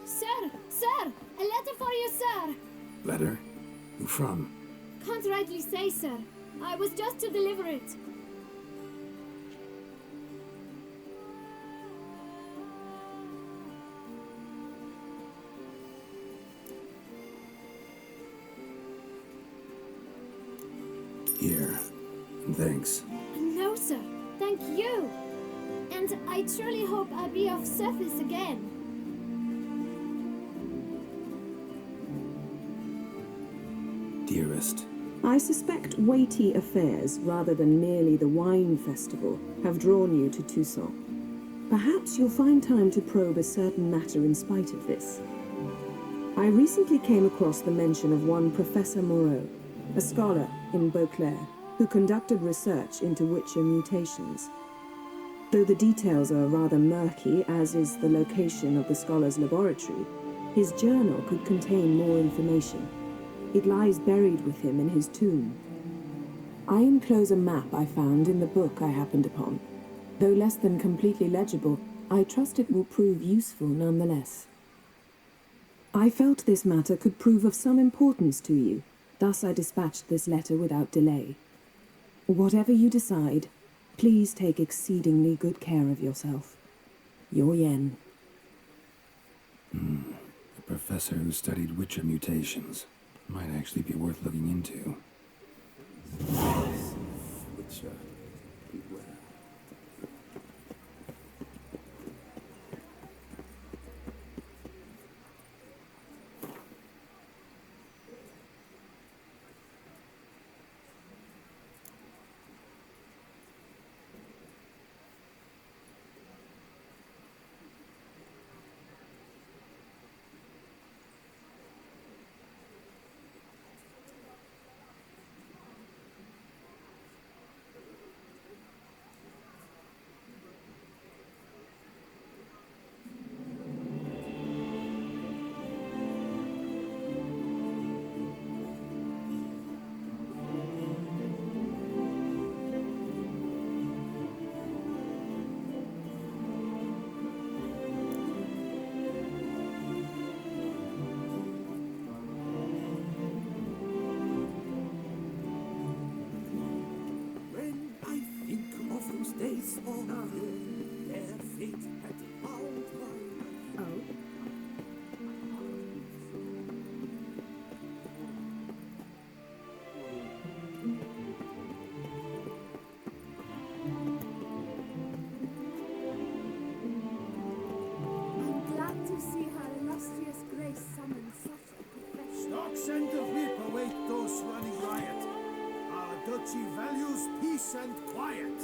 Sir! Sir! A letter for you, sir! Letter? Who from? Can't rightly say, sir. I was just to deliver it. Here. And thanks. No, sir. Thank you. And I truly hope I'll be of service again. Dearest. I suspect weighty affairs, rather than merely the wine festival, have drawn you to Toussaint. Perhaps you'll find time to probe a certain matter in spite of this. I recently came across the mention of one Professor Moreau, a scholar in Beauclair, who conducted research into Witcher mutations. Though the details are rather murky, as is the location of the scholar's laboratory, his journal could contain more information. It lies buried with him in his tomb. I enclose a map I found in the book I happened upon. Though less than completely legible, I trust it will prove useful nonetheless. I felt this matter could prove of some importance to you, thus I dispatched this letter without delay. Whatever you decide, please take exceedingly good care of yourself. Your Yen. A professor who studied Witcher mutations. Might actually be worth looking into. Witcher, beware. Days of their fate had bound my Oh? I'm glad to see her illustrious grace summon such a professional. stocks and the whip await those running riot. Our duchy values peace and quiet.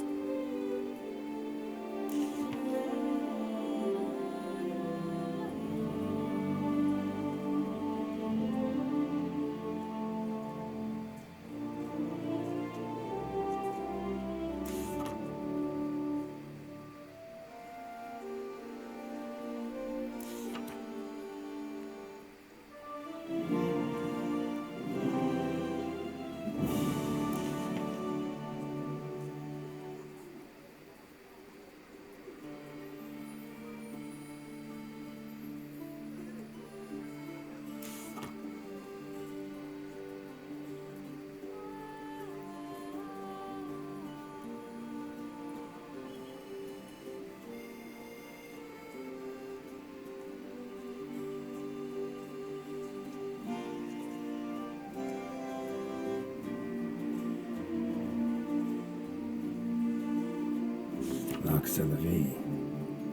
Loch Selavi.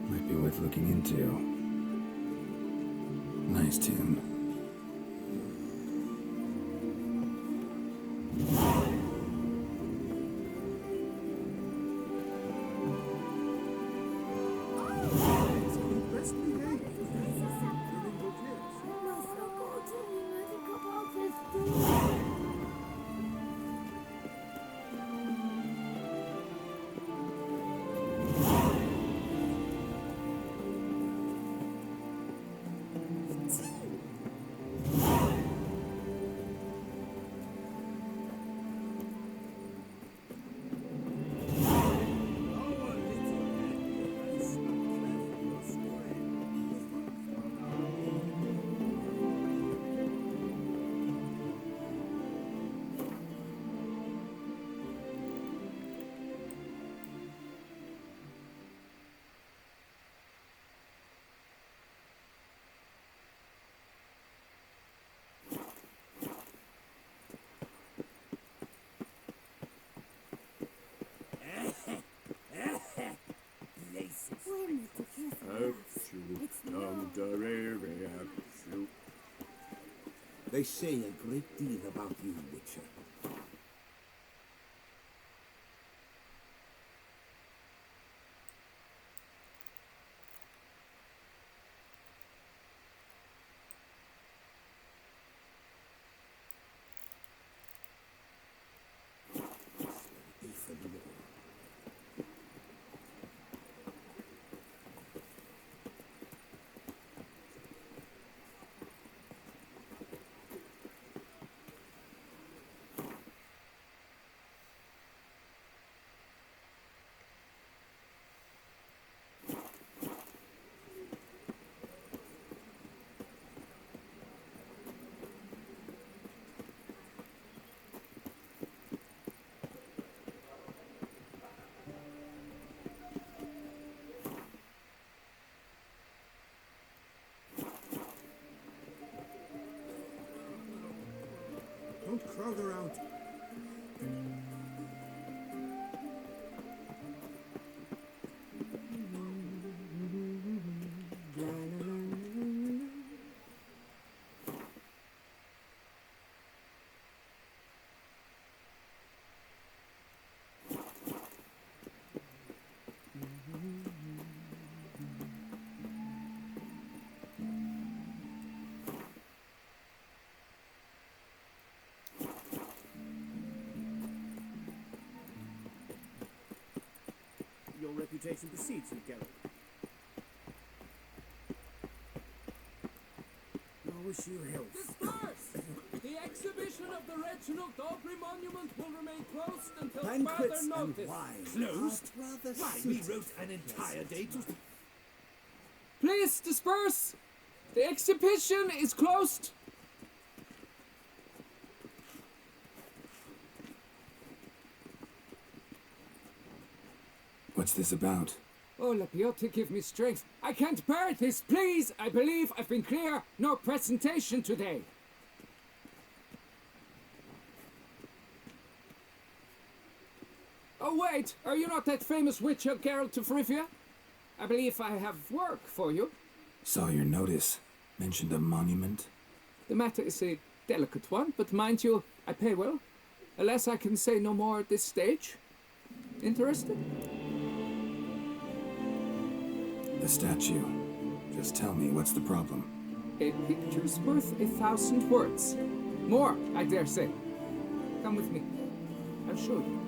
Might be worth looking into. Nice tune. No, so go to me, They say a great deal about you, Witcher. Don't crowd around. Your reputation precedes you, Geralt. I wish you health. Disperse! The exhibition of the Reginald Dobry monument will remain closed until Banquets further and notice. wine. Closed? Rather Why, we wrote an entire day to... Please disperse! The exhibition is closed! What's this about? Oh, Lapiote, give me strength. I can't bear this, please! I believe I've been clear. No presentation today. Oh, wait! Are you not that famous witcher, Geralt of Rivia? I believe I have work for you. Saw your notice. Mentioned a monument. The matter is a delicate one, but mind you, I pay well. Alas, I can say no more at this stage. Interested? The statue. Just tell me, what's the problem? A picture's worth 1,000 words. More, I dare say. Come with me. I'll show you.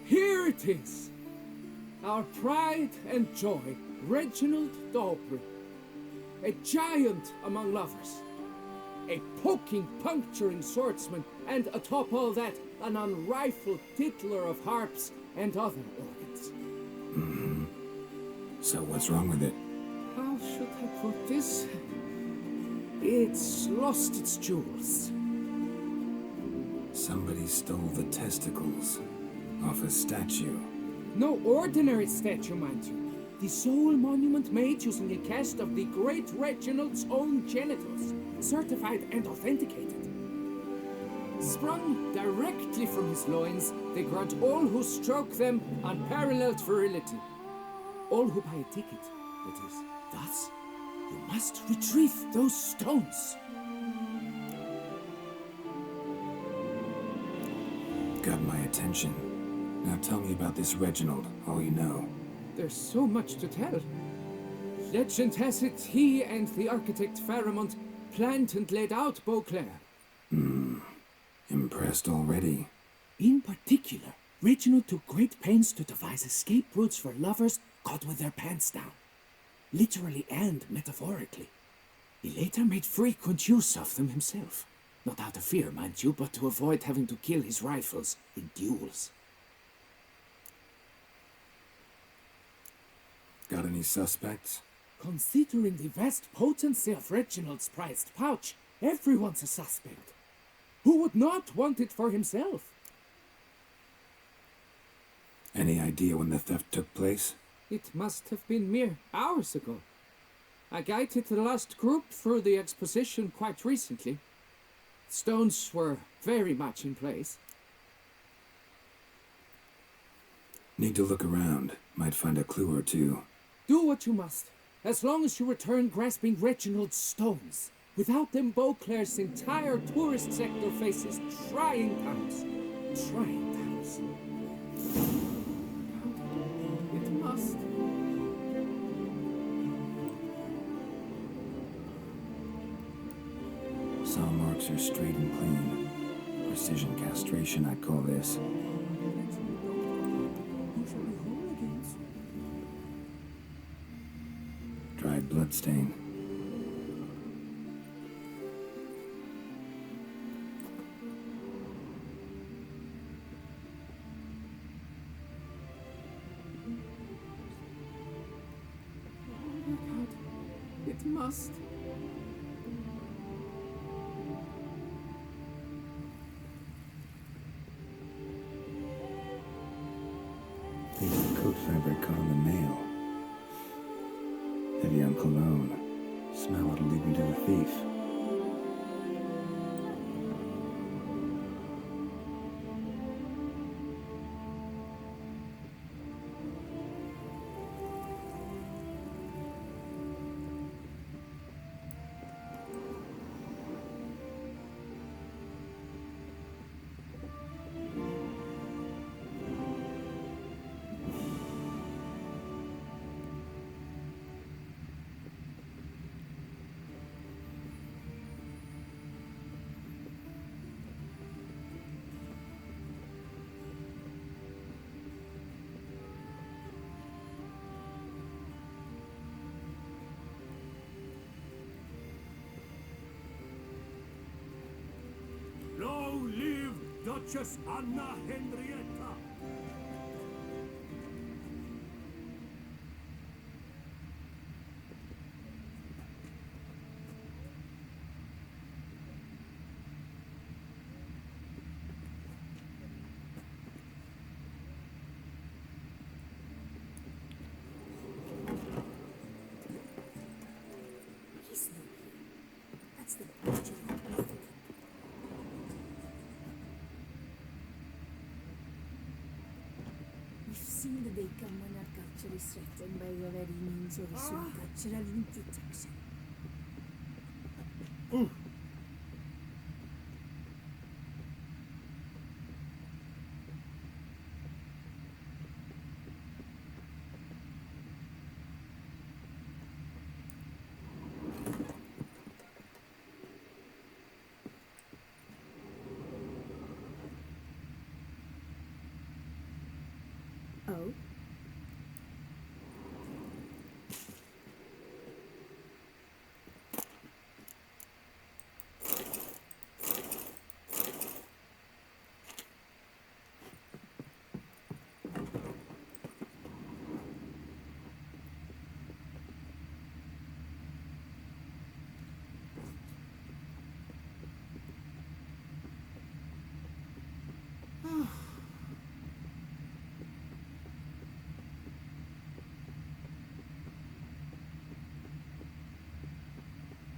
Here it is. Our pride and joy, Reginald Dobry. A giant among lovers. A poking, puncturing swordsman, and atop all that, an unrifled tickler of harps and other organs. So what's wrong with it? How should I put this? It's lost its jewels. Somebody stole the testicles off a statue. No ordinary statue, mind you. The sole monument made using a cast of the great Reginald's own genitals, certified and authenticated. Sprung directly from his loins, they grant all who stroke them unparalleled virility. All who buy a ticket, that is. Thus, you must retrieve those stones. Got my attention. Now tell me about this Reginald, all you know. There's so much to tell. Legend has it he and the architect Faramond planned and laid out Beauclair. Impressed already? In particular, Reginald took great pains to devise escape routes for lovers caught with their pants down. Literally and metaphorically. He later made frequent use of them himself. Not out of fear, mind you, but to avoid having to kill his rivals in duels. Got any suspects? Considering the vast potency of Reginald's prized pouch, everyone's a suspect. Who would not want it for himself? Any idea when the theft took place? It must have been mere hours ago. I guided the last group through the exposition quite recently. Stones were very much in place. Need to look around. Might find a clue or two. Do what you must, as long as you return grasping Reginald's stones. Without them, Beauclair's entire tourist sector faces trying times. Trying times. It must. Saw marks are straight and clean. Precision castration, I'd call this. Dried bloodstain. Oh my God. It must. Piece of coat fabric caught on the nail. Heavy on cologne. Smell it'll lead me to the thief. Long live Duchess Anna Henrietta! He's not here. That's the picture of nothing. We've seen the day come when our culture is threatened by the very means of assumed cultural introduction. Oh?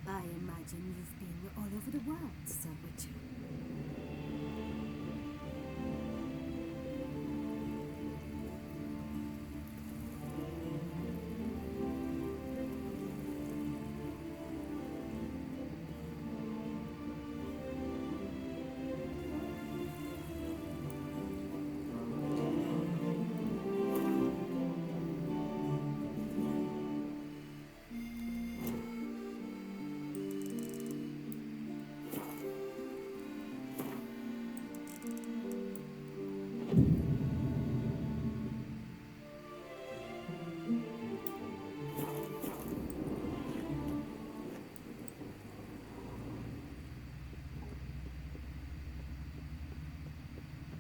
I imagine you've been all over the world, Sir Witcher.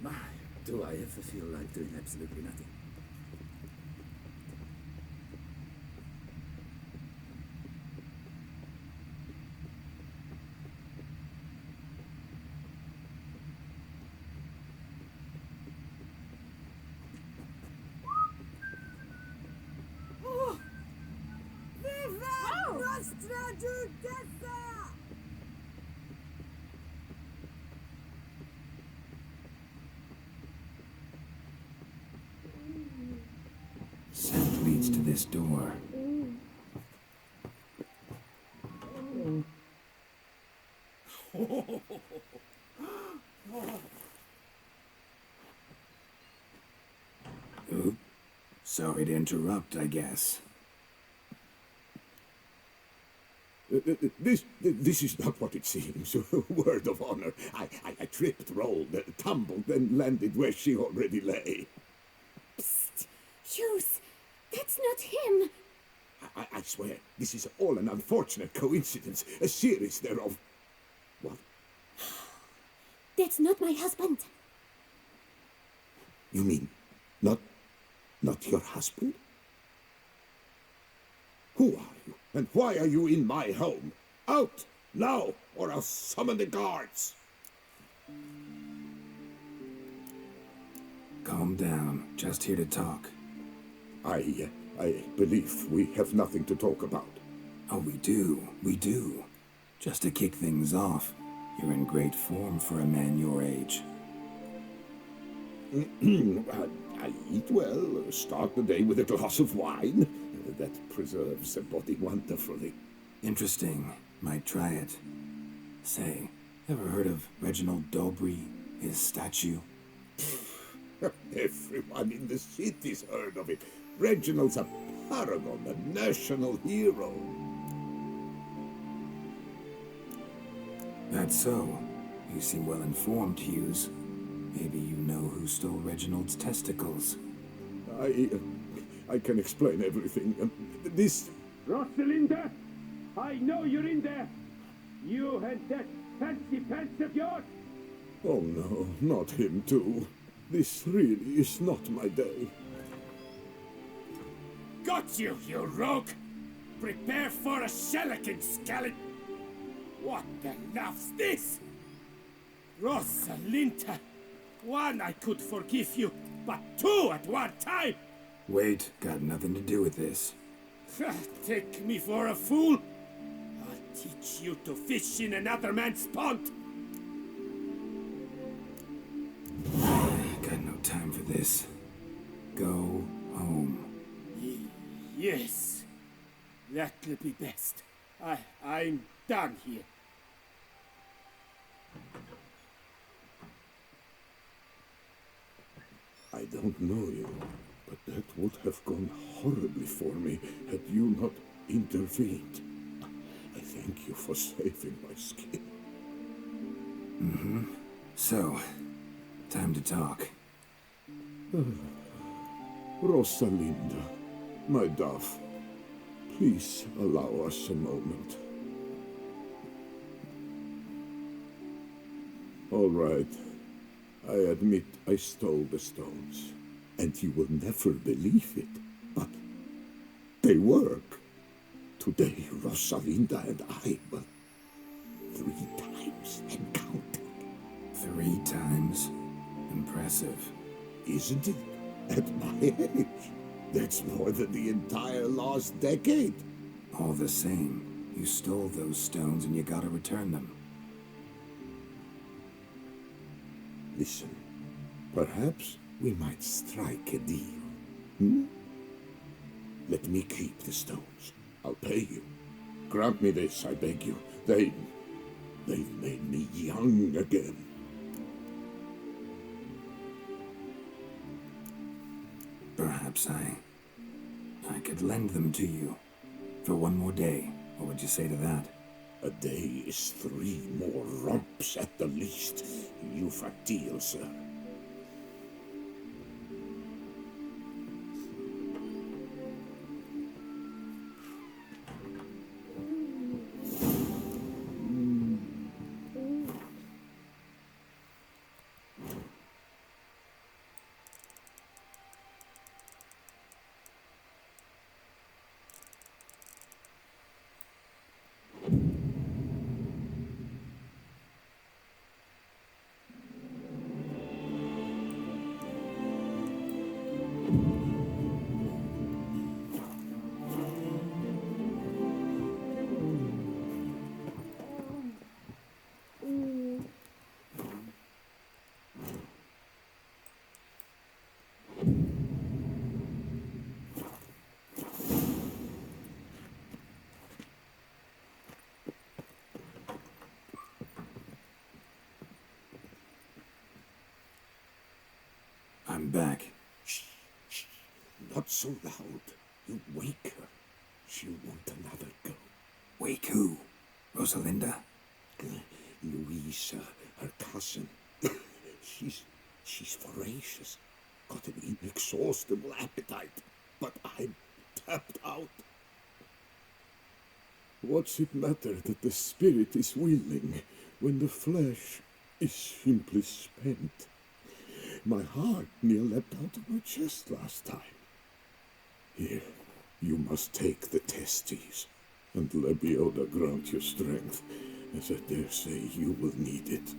My, do I ever feel like doing absolutely nothing? Viva Nostra Duchessa! leads to this door. Oop. Sorry to interrupt, I guess. This is not what it seems. Word of honor. I tripped, rolled, tumbled, and landed where she already lay. Psst! Hughes! That's not him! I swear, this is all an unfortunate coincidence. A series thereof. What? That's not my husband. You mean, not your husband? Who are you, and why are you in my home? Out, now, or I'll summon the guards. Calm down. Just here to talk. I believe we have nothing to talk about. Oh, we do. We do. Just to kick things off, you're in great form for a man your age. I eat well, start the day with a glass of wine. That preserves the body wonderfully. Interesting. Might try it. Say, ever heard of Reginald Dobry, his statue? Everyone in the city's heard of it. Reginald's a paragon, a national hero. That's so. You seem well informed, Hughes. Maybe you know who stole Reginald's testicles. I can explain everything. This... Rosalinda, I know you're in there. You and that fancy pants of yours. Oh no, not him too. This really is not my day. Got you, you rogue! Prepare for a shellacking, scallop! What the laugh's this? Rosalinda! One, I could forgive you, but two at one time! Wait, got nothing to do with this. Take me for a fool? I'll teach you to fish in another man's pond! Got no time for this. Go home. Yes, that'll be best. I'm done here. I don't know you, but that would have gone horribly for me had you not intervened. I thank you for saving my skin. So, time to talk. Rosalinda, my dove, please allow us a moment. All right. I admit I stole the stones, and you will never believe it, but they work. Today, Rosalinda and I, well, 3 times and counting. 3 times? Impressive. Isn't it? At my age. That's more than the entire last decade. All the same, you stole those stones and you gotta return them. Listen, perhaps we might strike a deal. Hmm? Let me keep the stones. I'll pay you. Grant me this, I beg you. They've made me young again. Perhaps I could lend them to you for 1 more day. What would you say to that? A day is 3 more romps at the least. You've a deal, sir. I'm back. Shh, shh, not so loud. You wake her. She'll want another go. Wake who? Rosalinda? Louisa, her cousin. She's voracious. Got an inexhaustible appetite. But I'm tapped out. What's it matter that the spirit is willing when the flesh is simply spent? My heart near leapt out of my chest last time. Here, you must take the testes, and Lebioda grant you strength, as I dare say you will need it.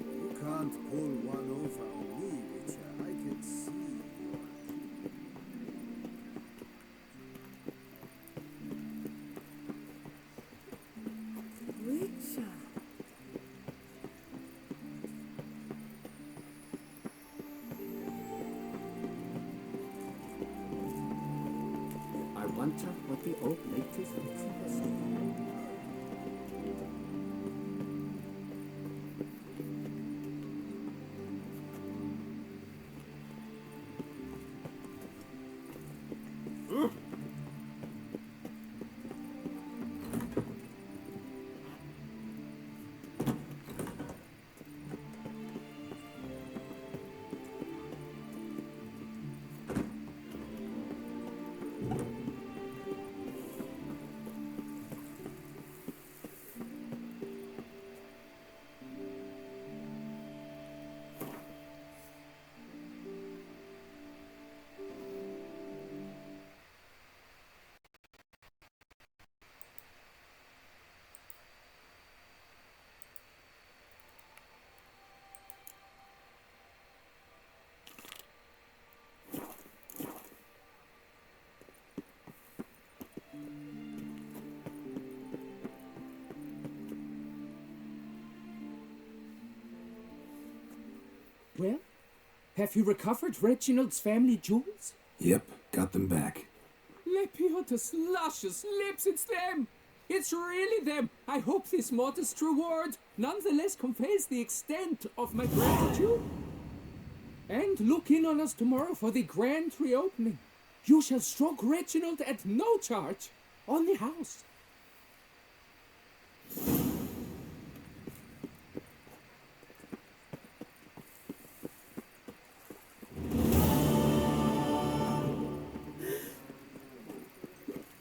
You can't pull one over on me, Witcher. I can see Witcher. I wonder what the old ladies will tell us about. Well, have you recovered Reginald's family jewels? Yep, got them back. Lepioda's luscious lips, it's them! It's really them! I hope this modest reward nonetheless conveys the extent of my gratitude. And look in on us tomorrow for the grand reopening. You shall stroke Reginald at no charge on the house.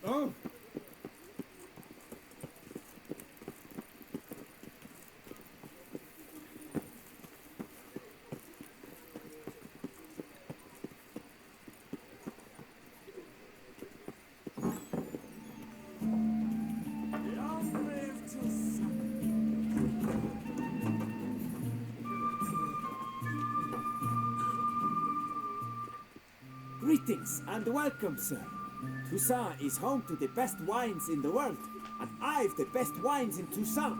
Oh! Long live Toussaint! Greetings and welcome, sir. Toussaint is home to the best wines in the world, and I've the best wines in Toussaint.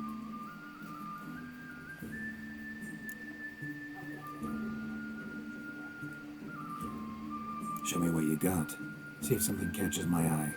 Show me what you got. See if something catches my eye.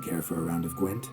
Care for a round of Gwent?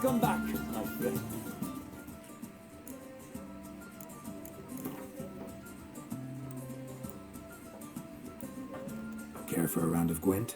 Welcome back, my friend. Care for a round of Gwent?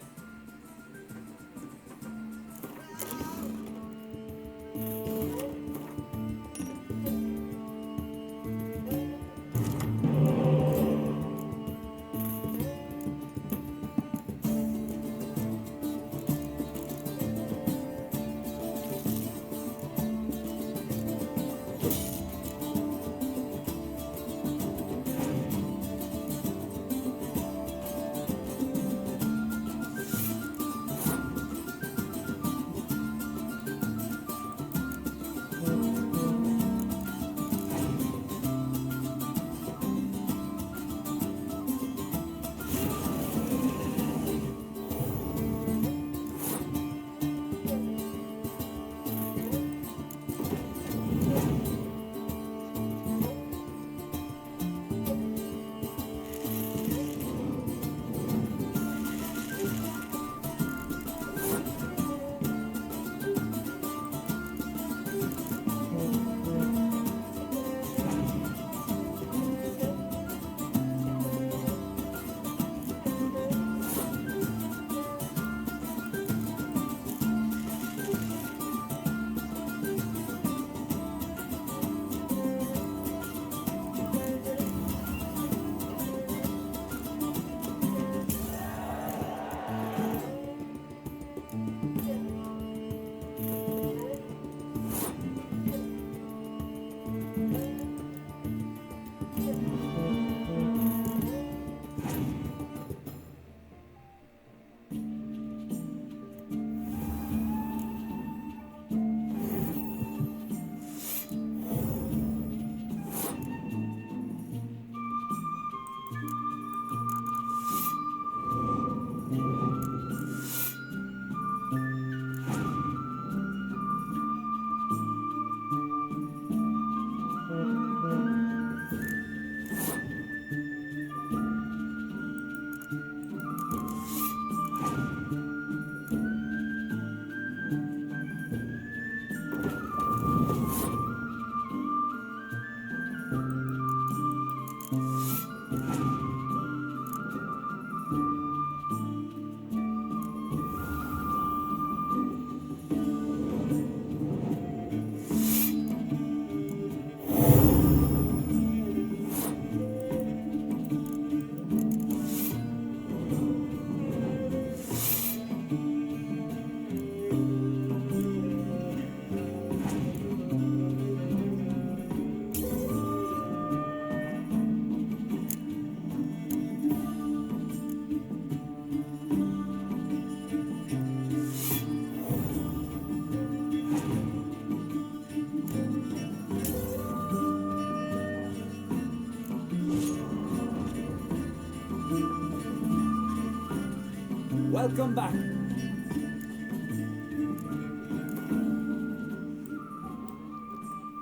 Welcome back.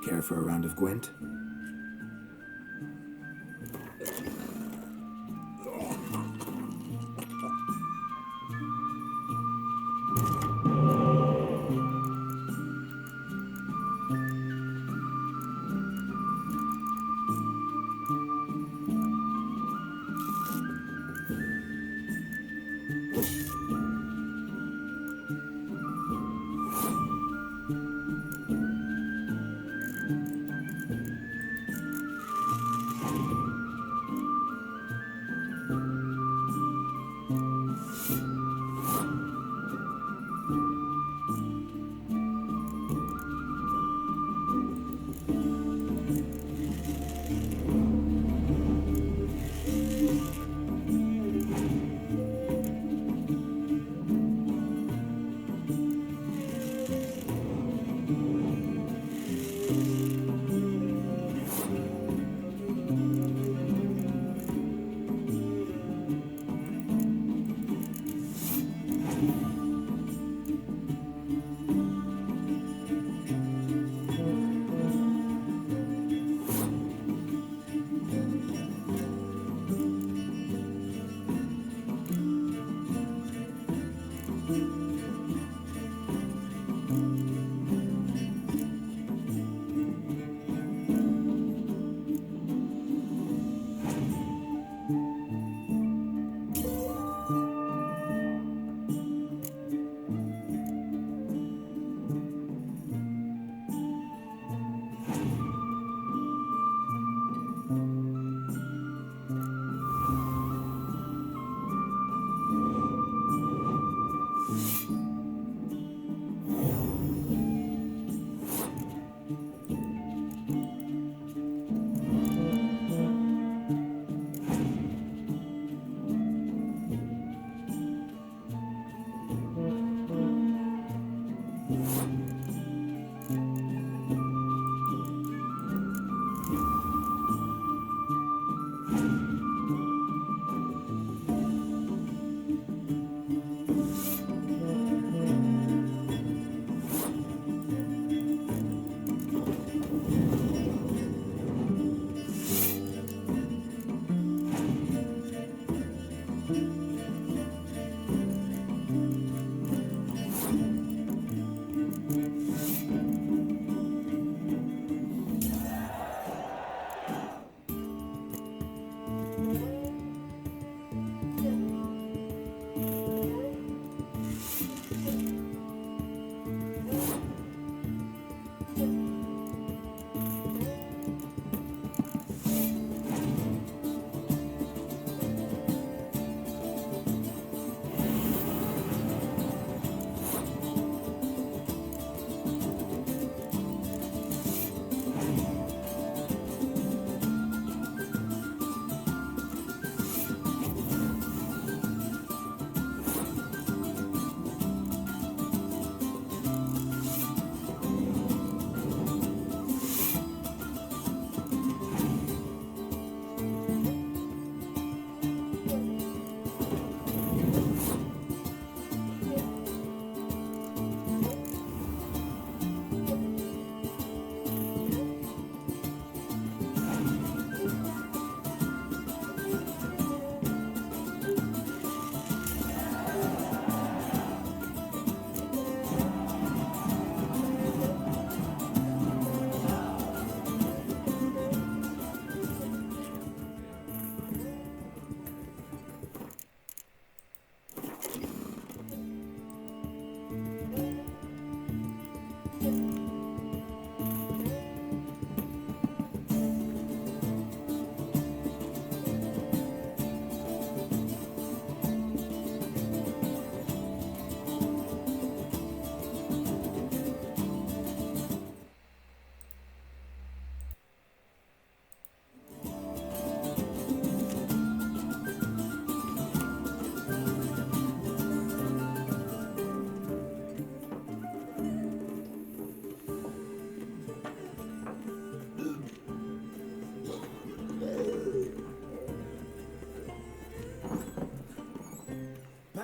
Care for a round of Gwent?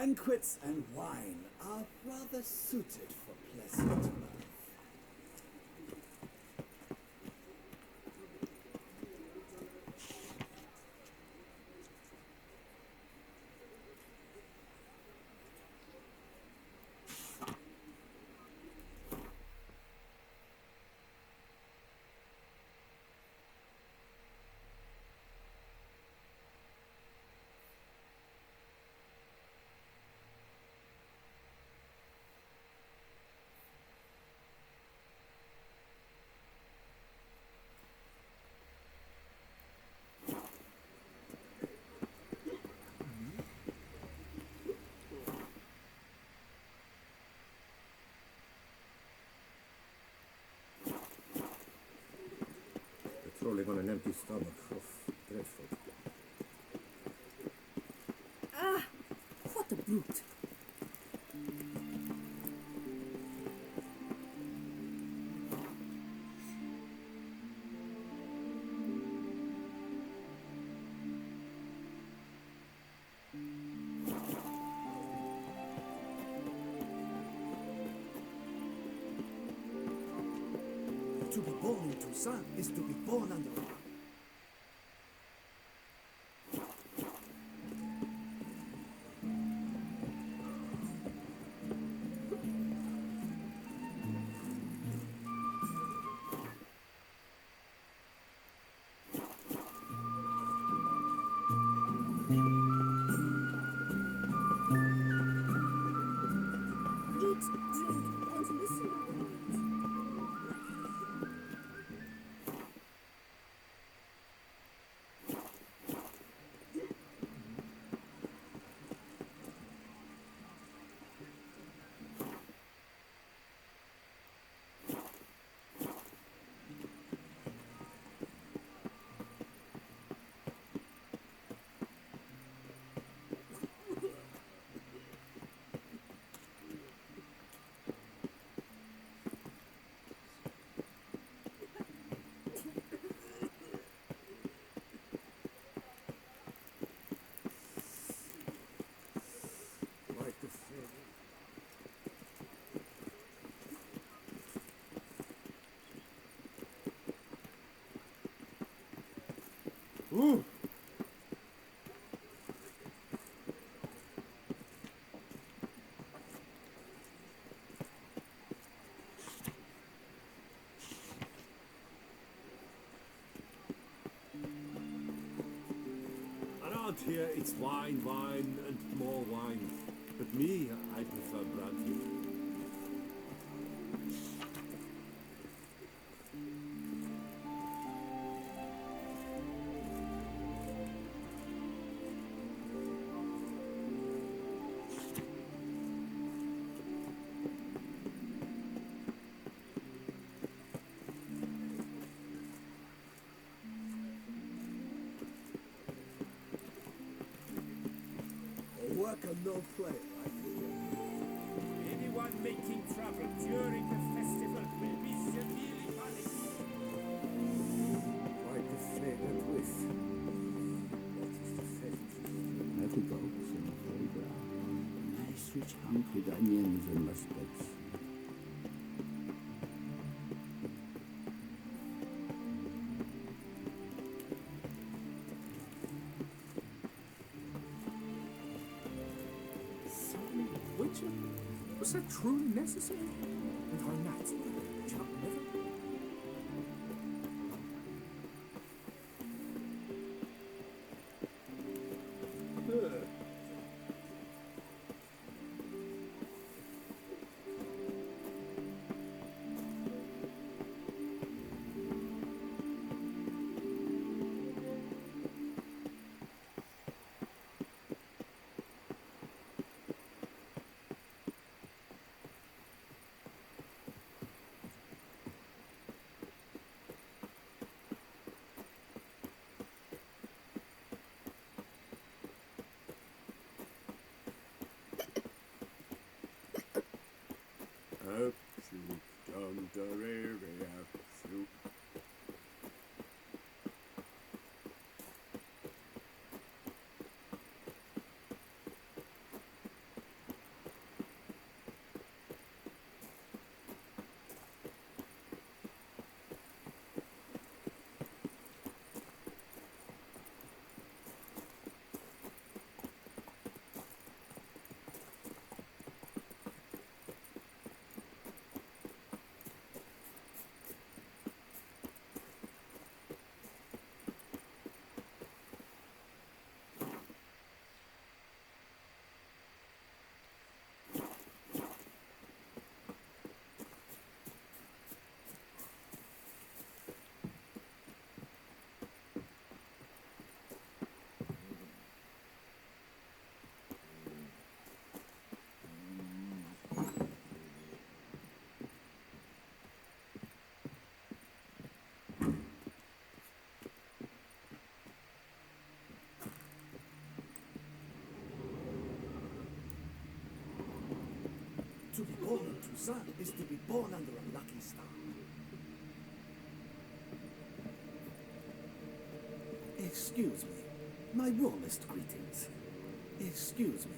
Banquets and wine are rather suited for pleasant mirth. Patrolling on an empty stomach. Oh, dreadful. Ah! What a brute! To be born in Toussaint is to be born under a Eat, drink, and listen. Like the thing. Ooh! Around here, it's wine, wine, and more wine. But me, I prefer brandy. work and no play. Anyone making trouble during the festival will be severely punished. Like the flavoured with. What is the fetish? Articles in the foreground. Nice rich hunk with onions and mustards. Sorry, Witcher? Was that truly necessary? And why not? Chop liver? born in Toussaint is to be born under a lucky star. Excuse me. My warmest greetings. Excuse me.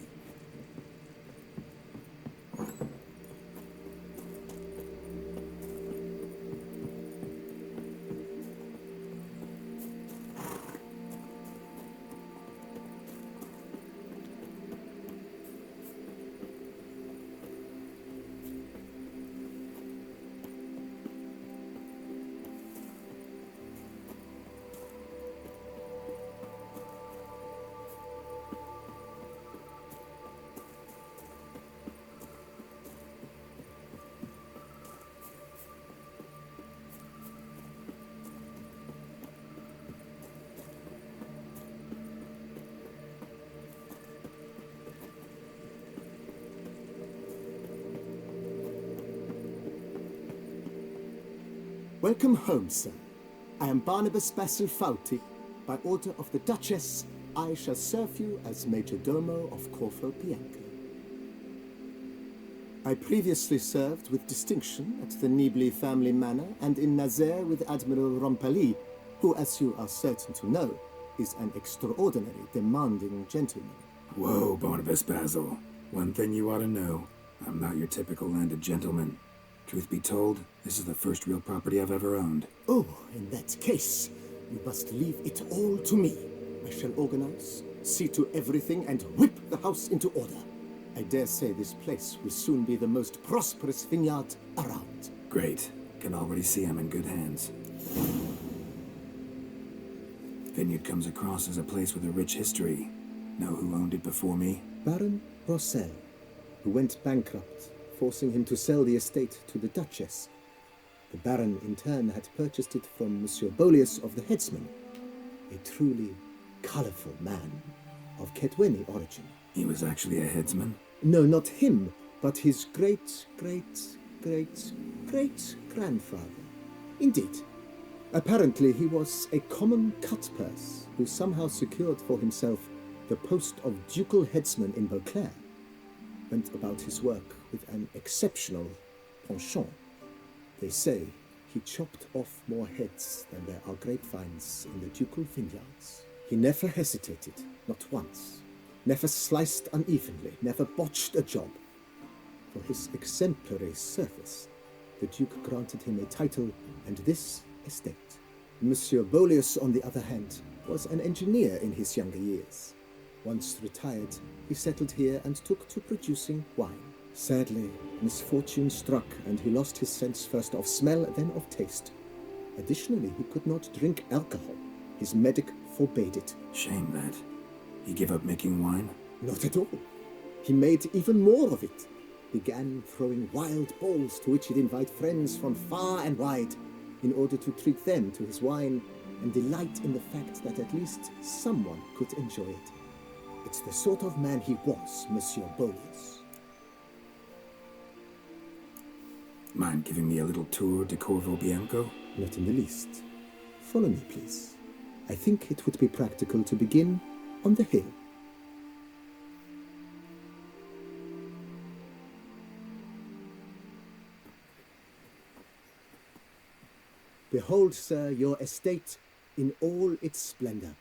Welcome home, sir. I am Barnabas Basil Fawlty. By order of the Duchess, I shall serve you as Major Domo of Corvo Bianco. I previously served with distinction at the Nibli family manor and in Nazaire with Admiral Rompali, who, as you are certain to know, is an extraordinary, demanding gentleman. Whoa, Barnabas Basil. One thing you ought to know. I'm not your typical landed gentleman. Truth be told, this is the first real property I've ever owned. Oh, in that case, you must leave it all to me. I shall organize, see to everything, and whip the house into order. I dare say this place will soon be the most prosperous vineyard around. Great. Can already see I'm in good hands. Vineyard comes across as a place with a rich history. Know who owned it before me? Baron Rossel, who went bankrupt, forcing him to sell the estate to the Duchess. The Baron, in turn, had purchased it from Monsieur Bolius of the Headsman, a truly colourful man of Ketweni origin. He was actually a headsman? No, not him, but his great-great-great-great-grandfather. Indeed. Apparently he was a common cut-purse who somehow secured for himself the post of ducal headsman in Beauclair. Went about his work with an exceptional penchant. They say he chopped off more heads than there are grapevines in the ducal vineyards. He never hesitated, not once. Never sliced unevenly, never botched a job. For his exemplary service, the Duke granted him a title and this estate. Monsieur Bolius, on the other hand, was an engineer in his younger years. Once retired, he settled here and took to producing wine. Sadly, misfortune struck and he lost his sense first of smell, then of taste. Additionally, he could not drink alcohol. His medic forbade it. Shame that. He gave up making wine? Not at all. He made even more of it. Began throwing wild balls to which he'd invite friends from far and wide in order to treat them to his wine and delight in the fact that at least someone could enjoy it. It's the sort of man he was, Monsieur Bolius. Mind giving me a little tour de Corvo Bianco? Not in the least. Follow me, please. I think it would be practical to begin on the hill. Behold, sir, your estate in all its splendor.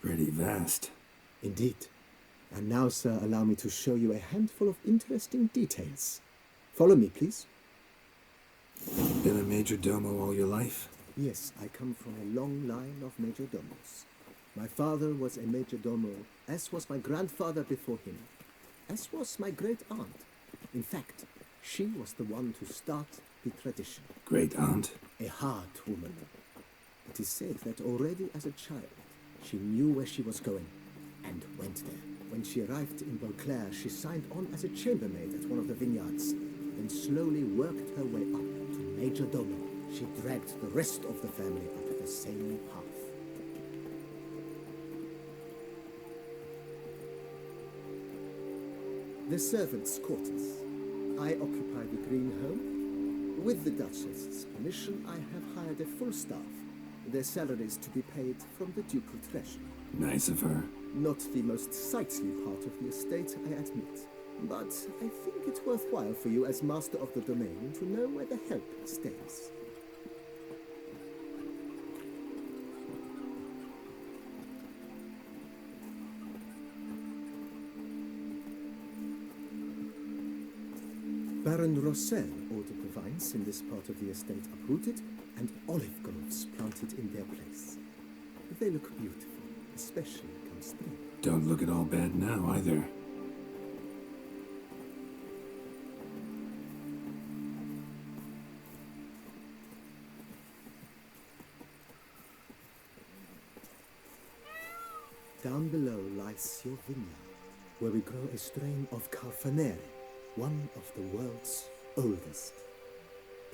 Pretty vast. Indeed. And now, sir, allow me to show you a handful of interesting details. Follow me, please. Been a major domo all your life? Yes, I come from a long line of major domos. My father was a major domo, as was my grandfather before him, as was my great-aunt. In fact, she was the one to start the tradition. Great-aunt? A hard woman. It is said that already as a child, she knew where she was going, and went there. When she arrived in Beauclair, she signed on as a chambermaid at one of the vineyards, then slowly worked her way up to Major Domo. She dragged the rest of the family up the same path. The servants' quarters. I occupy the green home. With the Duchess's permission, I have hired a full staff, their salaries to be paid from the ducal treasury. Nice of her. Not the most sightly part of the estate, I admit. But I think it worthwhile for you as master of the domain to know where the help stays. Baron Rossel ordered the vines in this part of the estate uprooted and olive groves planted in their place. They look beautiful, especially come spring. Don't look at all bad now, either. Down below lies your vineyard, where we grow a strain of Carfanere, one of the world's oldest.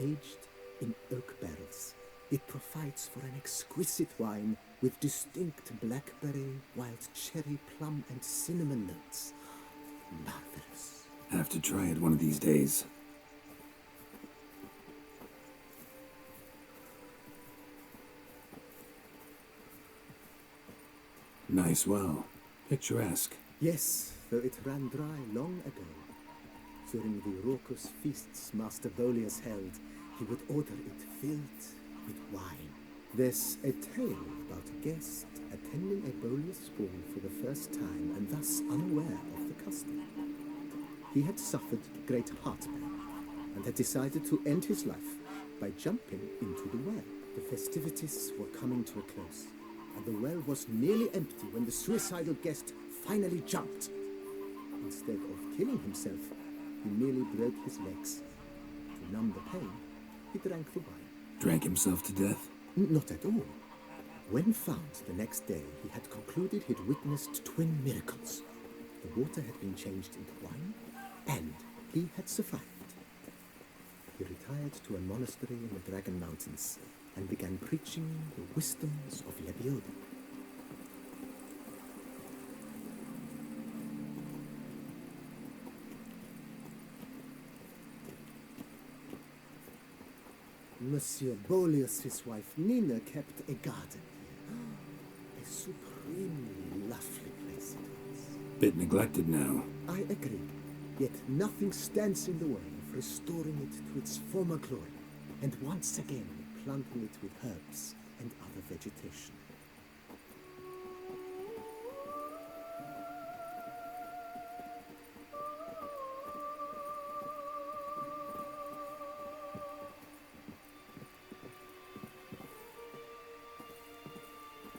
Aged in oak barrels, it provides for an exquisite wine with distinct blackberry, wild cherry, plum, and cinnamon notes. Marvelous. Have to try it one of these days. Nice well. Picturesque. Yes, though it ran dry long ago. During the raucous feasts Master Bolius held, he would order it filled with wine. There's a tale about a guest attending a Bolius ball for the first time and thus unaware of the custom. He had suffered great heartburn and had decided to end his life by jumping into the well. The festivities were coming to a close, and the well was nearly empty when the suicidal guest finally jumped. Instead of killing himself, he merely broke his legs. To numb the pain, he drank the wine. Drank himself to death? Not at all. When found the next day, he had concluded he'd witnessed twin miracles. The water had been changed into wine, and he had survived. He retired to a monastery in the Dragon Mountains and began preaching the wisdoms of Lebioda. Monsieur Bolius' wife Nina kept a garden here. A supremely lovely place it was. Bit neglected now. I agree. Yet nothing stands in the way of restoring it to its former glory, and once again planting it with herbs and other vegetation.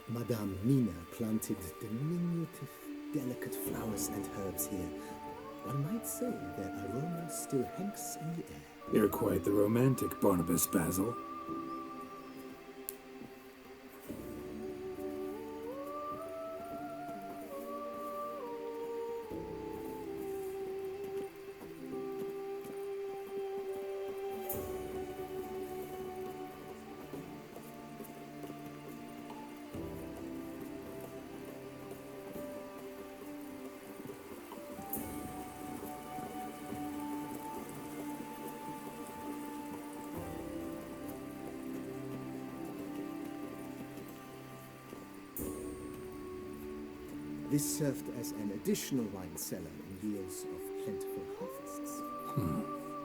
Madame Nina planted diminutive, delicate flowers and herbs here. One might say their aroma still hangs in the air. You're quite the romantic, Barnabas Basil. This served as an additional wine cellar in years of plentiful harvests.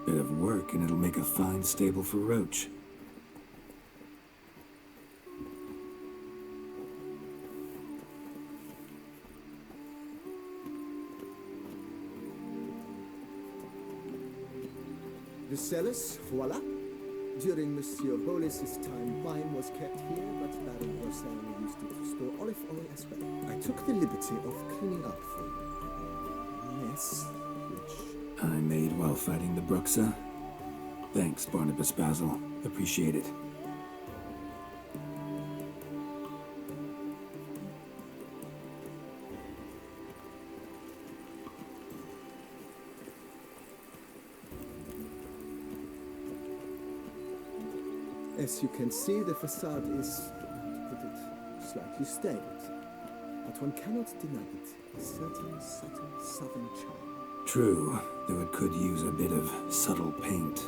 Bit of work and it'll make a fine stable for Roach. The cellars, voila. During Monsieur Bolis's time, wine was kept here, but Baron Rossel used it to store olive oil as well. I took the liberty of cleaning up for you. A mess, which... I made while fighting the Bruxa. Thanks, Barnabas Basil. Appreciate it. As you can see, the facade is, to put it, slightly stained. But one cannot deny it, a certain subtle southern charm. True, though it could use a bit of subtle paint.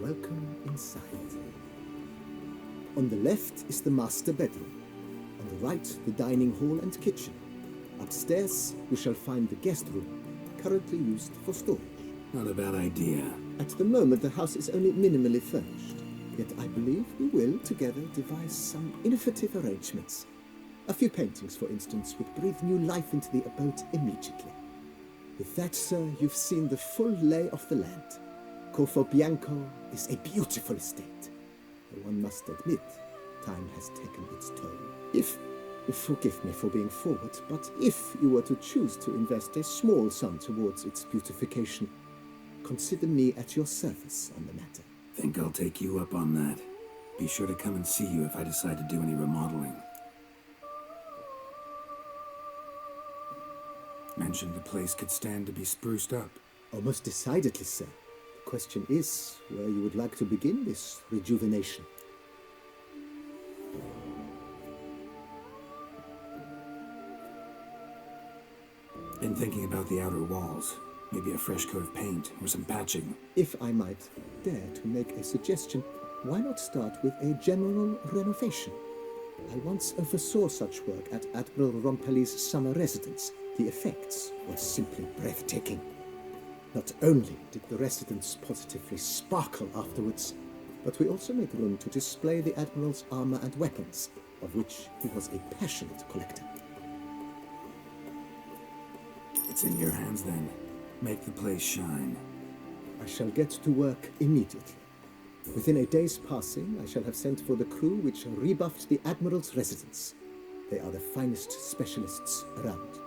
Welcome inside. On the left is the master bedroom. On the right, the dining hall and kitchen. Upstairs, you shall find the guest room, currently used for storage. Not a bad idea. At the moment, the house is only minimally furnished. Yet I believe we will, together, devise some innovative arrangements. A few paintings, for instance, would breathe new life into the abode immediately. With that, sir, you've seen the full lay of the land. Corvo Bianco is a beautiful estate. Though one must admit, time has taken its toll. Forgive me for being forward, but if you were to choose to invest a small sum towards its beautification, consider me at your service on the matter. Think I'll take you up on that. Be sure to come and see you if I decide to do any remodeling. Mentioned the place could stand to be spruced up. Almost decidedly, sir. The question is where you would like to begin this rejuvenation. Been thinking about the outer walls. Maybe a fresh coat of paint or some patching. If I might dare to make a suggestion, why not start with a general renovation? I once oversaw such work at Admiral Rompelli's summer residence. The effects were simply breathtaking. Not only did the residence positively sparkle afterwards, but we also made room to display the Admiral's armor and weapons, of which he was a passionate collector. It's in your hands then. Make the place shine. I shall get to work immediately. Within a day's passing, I shall have sent for the crew which rebuffed the Admiral's residence. They are the finest specialists around.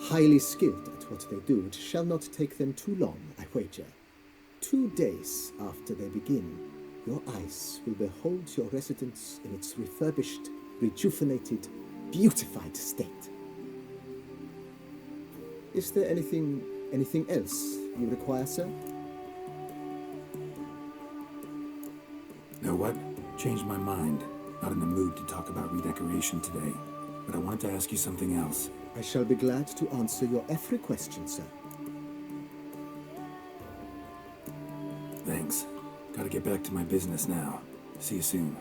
Highly skilled at what they do, it shall not take them too long, I wager. 2 days after they begin, your eyes will behold your residence in its refurbished, rejuvenated, beautified state. Is there anything else you require, sir? Know what? Changed my mind. Not in the mood to talk about redecoration today. But I wanted to ask you something else. I shall be glad to answer your every question, sir. Thanks. Gotta get back to my business now. See you soon.